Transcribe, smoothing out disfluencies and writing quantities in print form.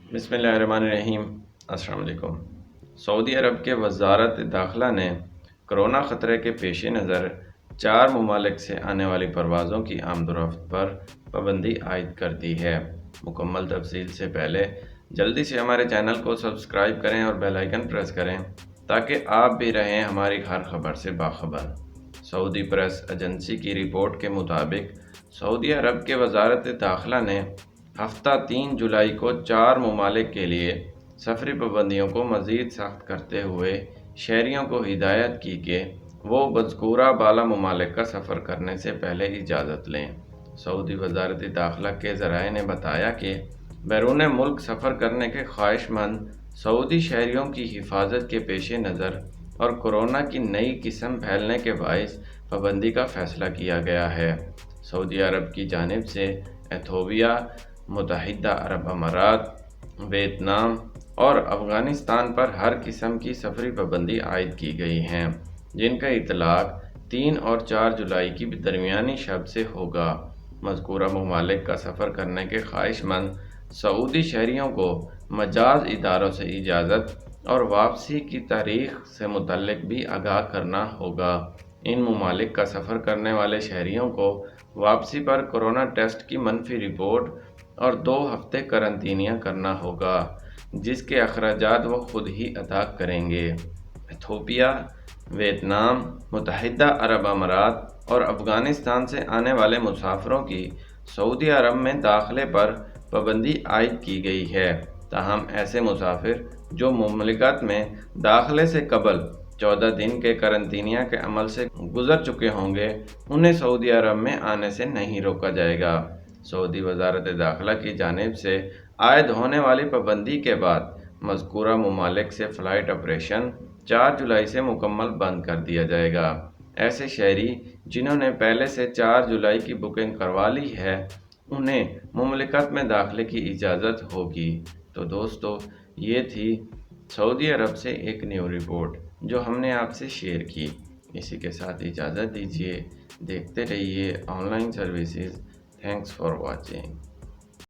बिस्मिल्लाहिर्रहमानिर्रहीम। अस्सलाम वालेकुम। सऊदी अरब के वज़ारत दाखिला ने कोरोना ख़तरे के पेश नज़र 4 ममालिक से आने वाली परवाज़ों की आमद-ओ-रफ़्त पर पाबंदी आयद कर दी है। मुकम्मल तफ़सील से पहले जल्दी से हमारे चैनल को सब्सक्राइब करें और बेल आइकन प्रेस करें ताकि आप भी रहें हमारी हर खबर से बाखबर। सऊदी प्रेस एजेंसी की रिपोर्ट के मुताबिक सऊदी अरब के वज़ारत दाखिला ने हफ्ता 3 जुलाई को 4 ममालिक के लिए सफरी पाबंदियों को मज़ीद सख्त करते हुए शहरियों को हिदायत की कि वो मज़कूरा बाला ममालिक का सफ़र करने से पहले इजाज़त लें। सऊदी वज़ारत दाखिला के ज़राए ने बताया कि बैरून मुल्क सफ़र करने के ख्वाहिशमंद सऊदी शहरियों की हिफाजत के पेश नज़र और कोरोना की नई किस्म फैलने के बाइस पाबंदी का फ़ैसला किया गया है। सऊदी अरब की जानिब से एथोपिया, मुत्तहिदा अरब अमारात, वियतनाम और अफ़गानिस्तान पर हर किस्म की सफरी पाबंदी आयद की गई हैं, जिनका इतलाक़ 3 और 4 जुलाई की दरमियानी शब से होगा। मज़कूरा ममालिक का सफ़र करने के ख्वाहिशमंद सऊदी शहरियों को मजाज इदारों से इजाज़त और वापसी की तारीख़ से मुतल्लिक़ भी आगाह करना होगा। इन ममालिक का सफ़र करने वाले शहरियों को वापसी पर कोरोना टेस्ट की मनफी रिपोर्ट और 2 हफ्ते करंतनिया करना होगा, जिसके अखराजात वो खुद ही अदा करेंगे। एथोपिया, वियतनाम, मुत्तहिदा अरब अमारात और अफ़गानिस्तान से आने वाले मुसाफिरों की सऊदी अरब में दाखिले पर पाबंदी आयद की गई है। ताहम ऐसे मुसाफिर जो मुमलिकत में दाखिले से कबल 14 दिन के करंतनिया के अमल से गुजर चुके होंगे, उन्हें सऊदी अरब में आने से नहीं रोका जाएगा। सऊदी वज़ारत दाखिला की जानिब से आयद होने वाली पाबंदी के बाद मज़कूरा ममालिक से फ़्लाइट ऑपरेशन 4 जुलाई से मुकम्मल बंद कर दिया जाएगा। ऐसे शहरी जिन्होंने पहले से 4 जुलाई की बुकिंग करवा ली है, उन्हें मुमलिकत में दाखिले की इजाज़त होगी। तो दोस्तों, ये थी सऊदी अरब से एक न्यू रिपोर्ट जो हमने आपसे शेयर की। इसी के साथ इजाज़त दीजिए। देखते रहिए online services. Thanks for watching.